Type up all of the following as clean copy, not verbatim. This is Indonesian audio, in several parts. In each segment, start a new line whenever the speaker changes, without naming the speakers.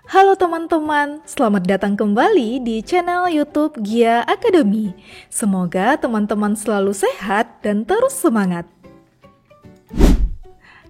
Halo teman-teman, selamat datang kembali di channel YouTube Gia Academy. Semoga teman-teman selalu sehat dan terus semangat.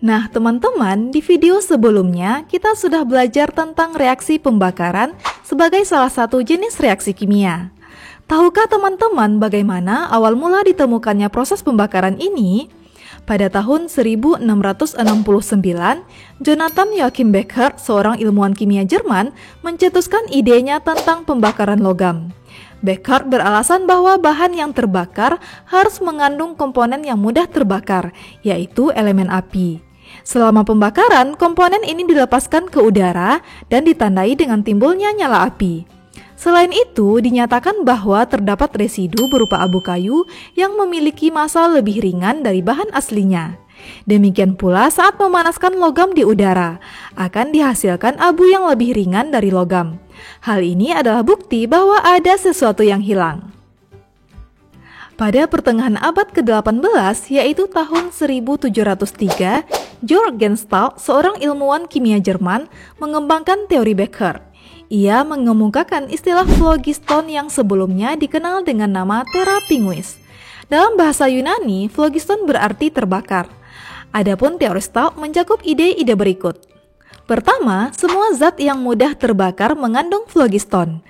Nah teman-teman, di video sebelumnya kita sudah belajar tentang reaksi pembakaran sebagai salah satu jenis reaksi kimia. Tahukah teman-teman bagaimana awal mula ditemukannya proses pembakaran ini? Pada tahun 1669, Jonathan Joachim Becher, seorang ilmuwan kimia Jerman, mencetuskan idenya tentang pembakaran logam. Becher beralasan bahwa bahan yang terbakar harus mengandung komponen yang mudah terbakar, yaitu elemen api. Selama pembakaran, komponen ini dilepaskan ke udara dan ditandai dengan timbulnya nyala api. Selain itu, dinyatakan bahwa terdapat residu berupa abu kayu yang memiliki massa lebih ringan dari bahan aslinya. Demikian pula saat memanaskan logam di udara, akan dihasilkan abu yang lebih ringan dari logam. Hal ini adalah bukti bahwa ada sesuatu yang hilang. Pada pertengahan abad ke-18, yaitu tahun 1703, Georg Genstal, seorang ilmuwan kimia Jerman, mengembangkan teori Becher. Ia mengemukakan istilah phlogiston yang sebelumnya dikenal dengan nama terra pinguis. Dalam bahasa Yunani, phlogiston berarti terbakar. Adapun teori Stahl mencakup ide-ide berikut. Pertama, semua zat yang mudah terbakar mengandung phlogiston.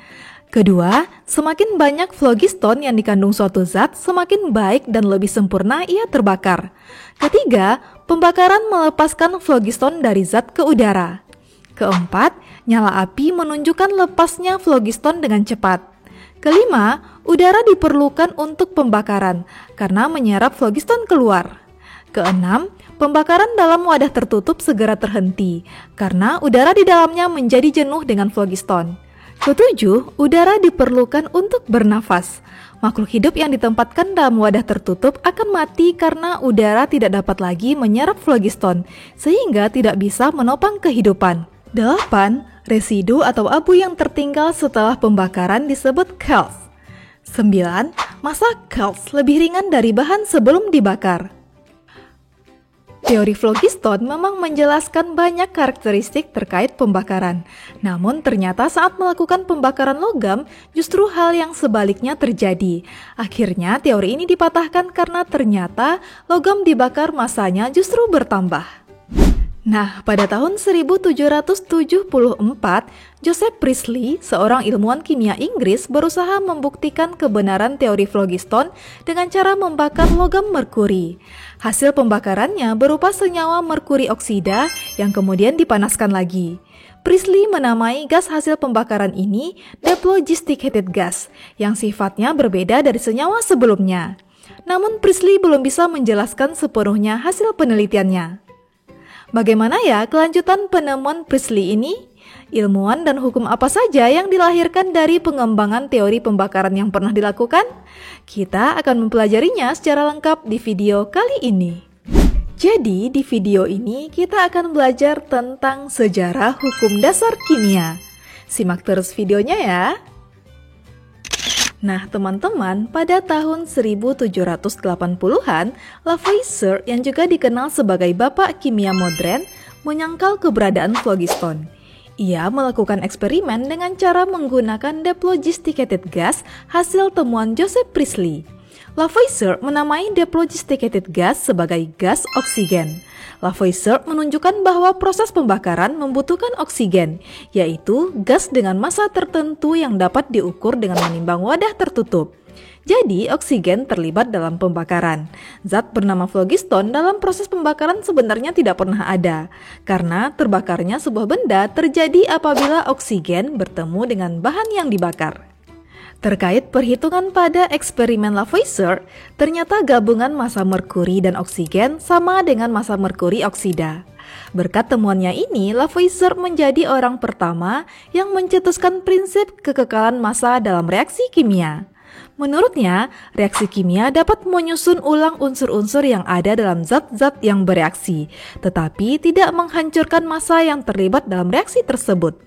Kedua, semakin banyak phlogiston yang dikandung suatu zat, semakin baik dan lebih sempurna ia terbakar. Ketiga, pembakaran melepaskan phlogiston dari zat ke udara. Keempat, nyala api menunjukkan lepasnya phlogiston dengan cepat. Kelima, udara diperlukan untuk pembakaran karena menyerap phlogiston keluar. Keenam, pembakaran dalam wadah tertutup segera terhenti karena udara di dalamnya menjadi jenuh dengan phlogiston. Ketujuh, udara diperlukan untuk bernafas. Makhluk hidup yang ditempatkan dalam wadah tertutup akan mati karena udara tidak dapat lagi menyerap phlogiston sehingga tidak bisa menopang kehidupan. 8. Residu atau abu yang tertinggal setelah pembakaran disebut kelp. 9. Massa kelp lebih ringan dari bahan sebelum dibakar. Teori phlogiston memang menjelaskan banyak karakteristik terkait pembakaran. Namun ternyata saat melakukan pembakaran logam, justru hal yang sebaliknya terjadi. Akhirnya teori ini dipatahkan karena ternyata logam dibakar massanya justru bertambah. Nah, pada tahun 1774, Joseph Priestley, seorang ilmuwan kimia Inggris, berusaha membuktikan kebenaran teori phlogiston dengan cara membakar logam merkuri. Hasil pembakarannya berupa senyawa merkuri oksida yang kemudian dipanaskan lagi. Priestley menamai gas hasil pembakaran ini dephlogisticated gas, yang sifatnya berbeda dari senyawa sebelumnya. Namun Priestley belum bisa menjelaskan sepenuhnya hasil penelitiannya. Bagaimana ya kelanjutan penemuan Priestley ini? Ilmuwan dan hukum apa saja yang dilahirkan dari pengembangan teori pembakaran yang pernah dilakukan? Kita akan mempelajarinya secara lengkap di video kali ini. Jadi di video ini kita akan belajar tentang sejarah hukum dasar kimia. Simak terus videonya ya. Nah teman-teman, pada tahun 1780-an, Lavoisier yang juga dikenal sebagai bapak kimia modern menyangkal keberadaan phlogiston. Ia melakukan eksperimen dengan cara menggunakan dephlogisticated gas hasil temuan Joseph Priestley. Lavoisier menamai dephlogisticated gas sebagai gas oksigen. Lavoisier menunjukkan bahwa proses pembakaran membutuhkan oksigen, yaitu gas dengan massa tertentu yang dapat diukur dengan menimbang wadah tertutup. Jadi, oksigen terlibat dalam pembakaran. Zat bernama phlogiston dalam proses pembakaran sebenarnya tidak pernah ada, karena terbakarnya sebuah benda terjadi apabila oksigen bertemu dengan bahan yang dibakar. Terkait perhitungan pada eksperimen Lavoisier, ternyata gabungan massa merkuri dan oksigen sama dengan massa merkuri oksida. Berkat temuannya ini, Lavoisier menjadi orang pertama yang mencetuskan prinsip kekekalan massa dalam reaksi kimia. Menurutnya, reaksi kimia dapat menyusun ulang unsur-unsur yang ada dalam zat-zat yang bereaksi, tetapi tidak menghancurkan massa yang terlibat dalam reaksi tersebut.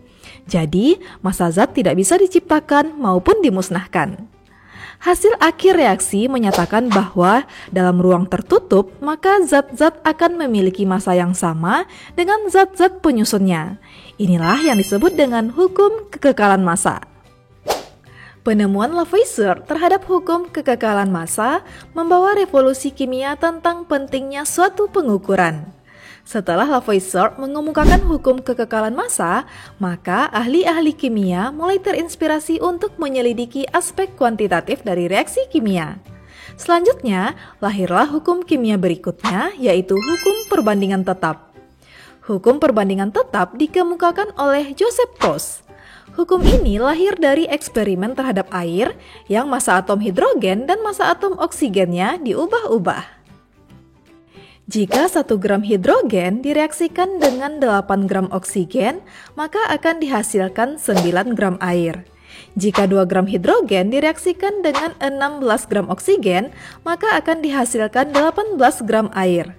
Jadi, massa zat tidak bisa diciptakan maupun dimusnahkan. Hasil akhir reaksi menyatakan bahwa dalam ruang tertutup, maka zat-zat akan memiliki massa yang sama dengan zat-zat penyusunnya. Inilah yang disebut dengan hukum kekekalan massa. Penemuan Lavoisier terhadap hukum kekekalan massa membawa revolusi kimia tentang pentingnya suatu pengukuran. Setelah Lavoisier mengemukakan hukum kekekalan massa, maka ahli-ahli kimia mulai terinspirasi untuk menyelidiki aspek kuantitatif dari reaksi kimia. Selanjutnya, lahirlah hukum kimia berikutnya, yaitu hukum perbandingan tetap. Hukum perbandingan tetap dikemukakan oleh Joseph Proust. Hukum ini lahir dari eksperimen terhadap air yang massa atom hidrogen dan massa atom oksigennya diubah-ubah. Jika 1 gram hidrogen direaksikan dengan 8 gram oksigen, maka akan dihasilkan 9 gram air. Jika 2 gram hidrogen direaksikan dengan 16 gram oksigen, maka akan dihasilkan 18 gram air.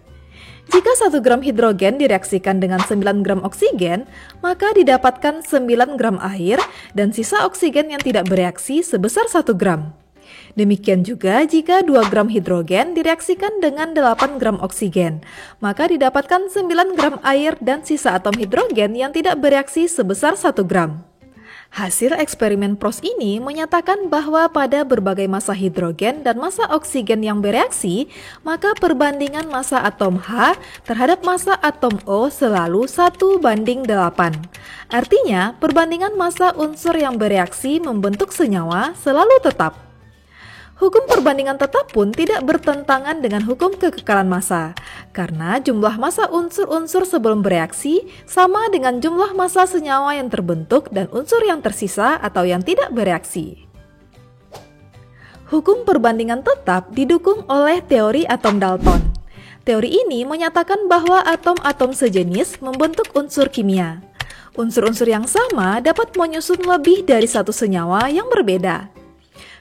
Jika 1 gram hidrogen direaksikan dengan 9 gram oksigen, maka didapatkan 9 gram air dan sisa oksigen yang tidak bereaksi sebesar 1 gram. Demikian juga jika 2 gram hidrogen direaksikan dengan 8 gram oksigen, maka didapatkan 9 gram air dan sisa atom hidrogen yang tidak bereaksi sebesar 1 gram. Hasil eksperimen Proust ini menyatakan bahwa pada berbagai massa hidrogen dan massa oksigen yang bereaksi, maka perbandingan massa atom H terhadap massa atom O selalu 1:8. Artinya, perbandingan massa unsur yang bereaksi membentuk senyawa selalu tetap. Hukum perbandingan tetap pun tidak bertentangan dengan hukum kekekalan massa, karena jumlah massa unsur-unsur sebelum bereaksi sama dengan jumlah massa senyawa yang terbentuk dan unsur yang tersisa atau yang tidak bereaksi. Hukum perbandingan tetap didukung oleh teori atom Dalton. Teori ini menyatakan bahwa atom-atom sejenis membentuk unsur kimia. Unsur-unsur yang sama dapat menyusun lebih dari satu senyawa yang berbeda.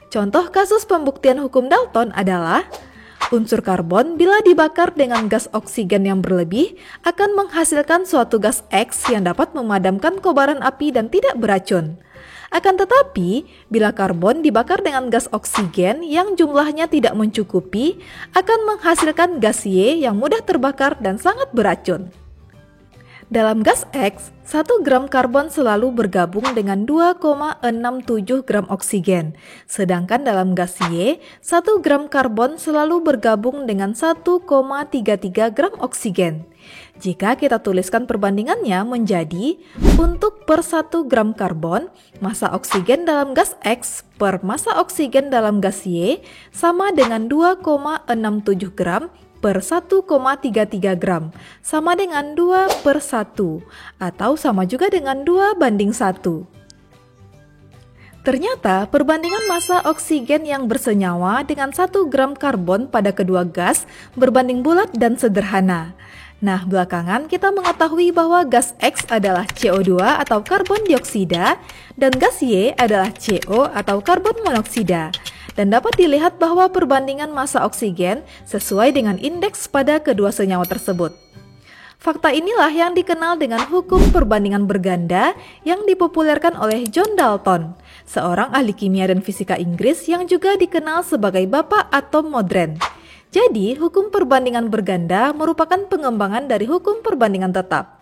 Contoh kasus pembuktian hukum Dalton adalah unsur karbon bila dibakar dengan gas oksigen yang berlebih akan menghasilkan suatu gas X yang dapat memadamkan kobaran api dan tidak beracun. Akan tetapi, bila karbon dibakar dengan gas oksigen yang jumlahnya tidak mencukupi, akan menghasilkan gas Y yang mudah terbakar dan sangat beracun. Dalam gas X, 1 gram karbon selalu bergabung dengan 2,67 gram oksigen. Sedangkan dalam gas Y, 1 gram karbon selalu bergabung dengan 1,33 gram oksigen. Jika kita tuliskan perbandingannya menjadi, untuk per 1 gram karbon, massa oksigen dalam gas X per massa oksigen dalam gas Y sama dengan 2,67 gram per 1,33 gram, sama dengan 2 per 1, atau sama juga dengan 2:1. Ternyata perbandingan massa oksigen yang bersenyawa dengan 1 gram karbon pada kedua gas berbanding bulat dan sederhana. Nah, belakangan kita mengetahui bahwa gas X adalah CO2 atau karbon dioksida dan gas Y adalah CO atau karbon monoksida. Dan dapat dilihat bahwa perbandingan massa oksigen sesuai dengan indeks pada kedua senyawa tersebut. Fakta inilah yang dikenal dengan hukum perbandingan berganda yang dipopulerkan oleh John Dalton, seorang ahli kimia dan fisika Inggris yang juga dikenal sebagai bapak atom modern. Jadi, hukum perbandingan berganda merupakan pengembangan dari hukum perbandingan tetap.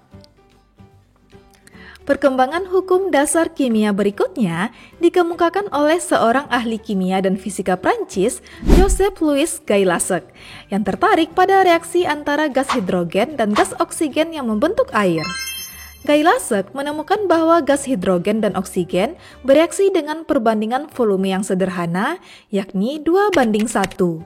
Perkembangan hukum dasar kimia berikutnya dikemukakan oleh seorang ahli kimia dan fisika Prancis, Joseph Louis Gay-Lussac, yang tertarik pada reaksi antara gas hidrogen dan gas oksigen yang membentuk air. Gay-Lussac menemukan bahwa gas hidrogen dan oksigen bereaksi dengan perbandingan volume yang sederhana, yakni 2:1.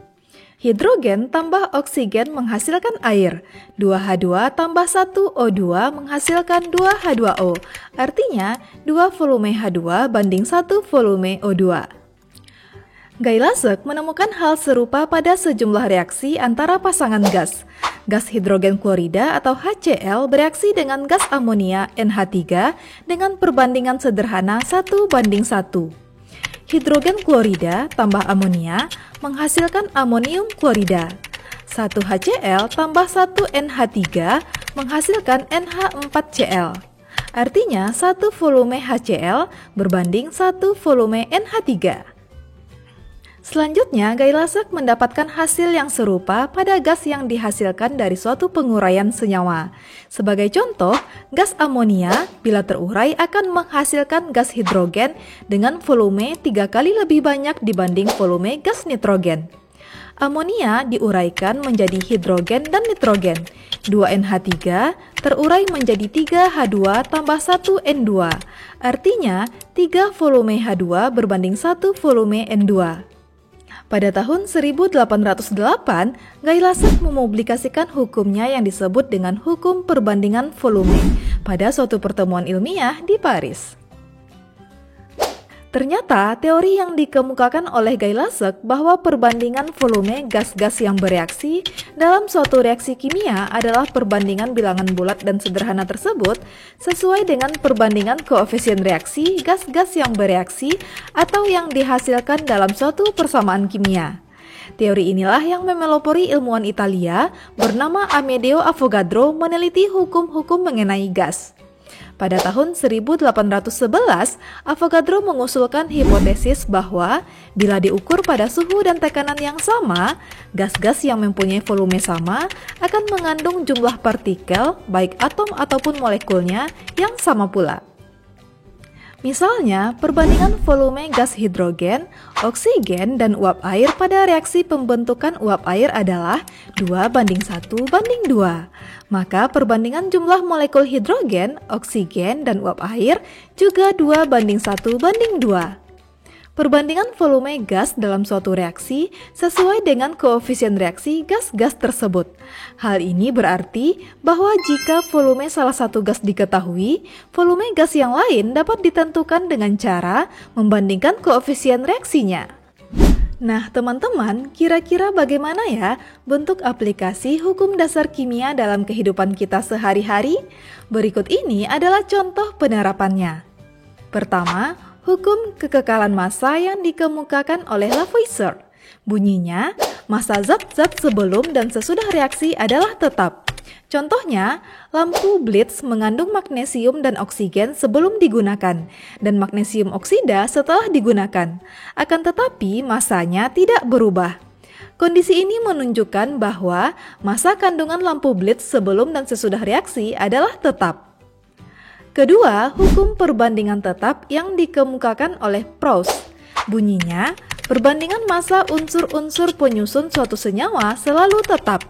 Hidrogen tambah oksigen menghasilkan air. 2H2 tambah 1O2 menghasilkan 2H2O. Artinya, 2 volume H2 banding 1 volume O2. Gay-Lussac menemukan hal serupa pada sejumlah reaksi antara pasangan gas. Gas hidrogen klorida atau HCl bereaksi dengan gas amonia NH3 dengan perbandingan sederhana 1:1. Hidrogen klorida tambah amonia menghasilkan amonium klorida. 1 HCl tambah 1 NH3 menghasilkan NH4Cl. Artinya 1 volume HCl berbanding 1 volume NH3. Selanjutnya, Guy Lasek mendapatkan hasil yang serupa pada gas yang dihasilkan dari suatu penguraian senyawa. Sebagai contoh, gas amonia bila terurai akan menghasilkan gas hidrogen dengan volume 3 kali lebih banyak dibanding volume gas nitrogen. Amonia diuraikan menjadi hidrogen dan nitrogen. 2NH3 terurai menjadi 3H2 tambah 1N2. Artinya, 3 volume H2 berbanding 1 volume N2. Pada tahun 1808, Guy Lasek mempublikasikan hukumnya yang disebut dengan hukum perbandingan volume pada suatu pertemuan ilmiah di Paris. Ternyata, teori yang dikemukakan oleh Guy Lasek bahwa perbandingan volume gas-gas yang bereaksi dalam suatu reaksi kimia adalah perbandingan bilangan bulat dan sederhana tersebut sesuai dengan perbandingan koefisien reaksi gas-gas yang bereaksi atau yang dihasilkan dalam suatu persamaan kimia. Teori inilah yang memelopori ilmuwan Italia bernama Amedeo Avogadro meneliti hukum-hukum mengenai gas. Pada tahun 1811, Avogadro mengusulkan hipotesis bahwa bila diukur pada suhu dan tekanan yang sama, gas-gas yang mempunyai volume sama akan mengandung jumlah partikel, baik atom ataupun molekulnya, yang sama pula. Misalnya, perbandingan volume gas hidrogen, oksigen, dan uap air pada reaksi pembentukan uap air adalah 2:1:2. Maka perbandingan jumlah molekul hidrogen, oksigen, dan uap air juga 2:1:2. Perbandingan volume gas dalam suatu reaksi sesuai dengan koefisien reaksi gas-gas tersebut. Hal ini berarti bahwa jika volume salah satu gas diketahui, volume gas yang lain dapat ditentukan dengan cara membandingkan koefisien reaksinya. Nah, teman-teman, kira-kira bagaimana ya bentuk aplikasi hukum dasar kimia dalam kehidupan kita sehari-hari? Berikut ini adalah contoh penerapannya. Pertama, hukum kekekalan massa yang dikemukakan oleh Lavoisier. Bunyinya, massa zat-zat sebelum dan sesudah reaksi adalah tetap. Contohnya, lampu Blitz mengandung magnesium dan oksigen sebelum digunakan, dan magnesium oksida setelah digunakan. Akan tetapi, massanya tidak berubah. Kondisi ini menunjukkan bahwa massa kandungan lampu Blitz sebelum dan sesudah reaksi adalah tetap. Kedua, hukum perbandingan tetap yang dikemukakan oleh Proust. Bunyinya, perbandingan massa unsur-unsur penyusun suatu senyawa selalu tetap.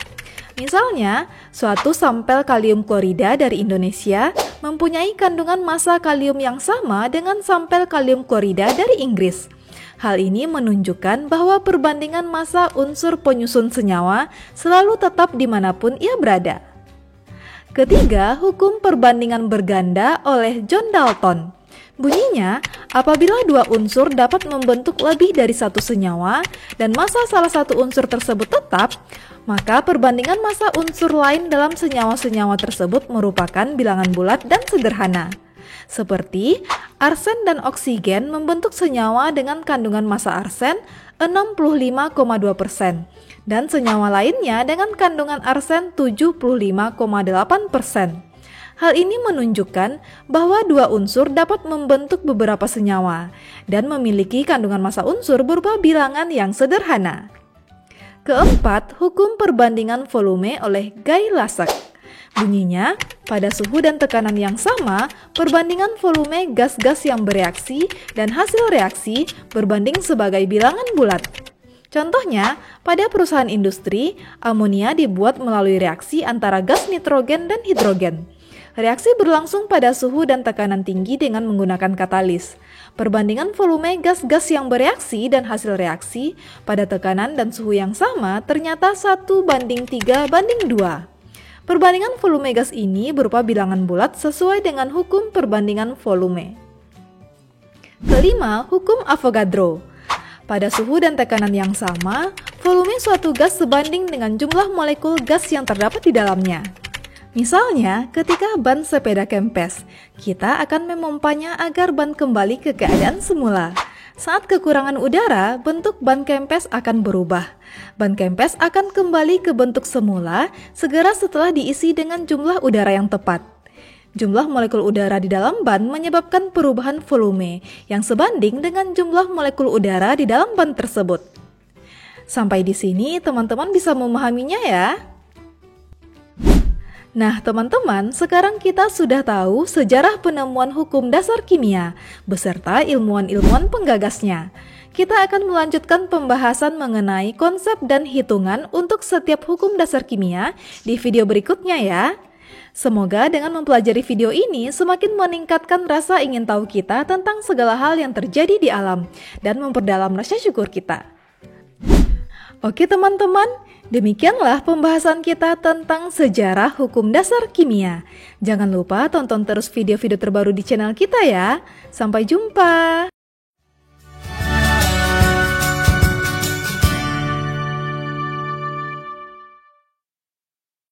Misalnya, suatu sampel kalium klorida dari Indonesia mempunyai kandungan massa kalium yang sama dengan sampel kalium klorida dari Inggris. Hal ini menunjukkan bahwa perbandingan massa unsur penyusun senyawa selalu tetap dimanapun ia berada. Ketiga, hukum perbandingan berganda oleh John Dalton. Bunyinya, apabila dua unsur dapat membentuk lebih dari satu senyawa dan massa salah satu unsur tersebut tetap, maka perbandingan massa unsur lain dalam senyawa-senyawa tersebut merupakan bilangan bulat dan sederhana. Seperti, arsen dan oksigen membentuk senyawa dengan kandungan massa arsen 65,2%. Dan senyawa lainnya dengan kandungan arsen 75,8%. Hal ini menunjukkan bahwa dua unsur dapat membentuk beberapa senyawa dan memiliki kandungan massa unsur berupa bilangan yang sederhana. Keempat, hukum perbandingan volume oleh Guy Lasek. Bunyinya, pada suhu dan tekanan yang sama, perbandingan volume gas-gas yang bereaksi dan hasil reaksi berbanding sebagai bilangan bulat. Contohnya, pada perusahaan industri, amonia dibuat melalui reaksi antara gas nitrogen dan hidrogen. Reaksi berlangsung pada suhu dan tekanan tinggi dengan menggunakan katalis. Perbandingan volume gas-gas yang bereaksi dan hasil reaksi pada tekanan dan suhu yang sama ternyata 1:3:2. Perbandingan volume gas ini berupa bilangan bulat sesuai dengan hukum perbandingan volume. Kelima, hukum Avogadro. Pada suhu dan tekanan yang sama, volume suatu gas sebanding dengan jumlah molekul gas yang terdapat di dalamnya. Misalnya, ketika ban sepeda kempes, kita akan memompanya agar ban kembali ke keadaan semula. Saat kekurangan udara, bentuk ban kempes akan berubah. Ban kempes akan kembali ke bentuk semula segera setelah diisi dengan jumlah udara yang tepat. Jumlah molekul udara di dalam ban menyebabkan perubahan volume yang sebanding dengan jumlah molekul udara di dalam ban tersebut. Sampai di sini teman-teman bisa memahaminya ya? Nah teman-teman, sekarang kita sudah tahu sejarah penemuan hukum dasar kimia beserta ilmuwan-ilmuwan penggagasnya. Kita akan melanjutkan pembahasan mengenai konsep dan hitungan untuk setiap hukum dasar kimia di video berikutnya ya. Semoga dengan mempelajari video ini semakin meningkatkan rasa ingin tahu kita tentang segala hal yang terjadi di alam dan memperdalam rasa syukur kita. Oke teman-teman, demikianlah pembahasan kita tentang sejarah hukum dasar kimia. Jangan lupa tonton terus video-video terbaru di channel kita ya. Sampai jumpa!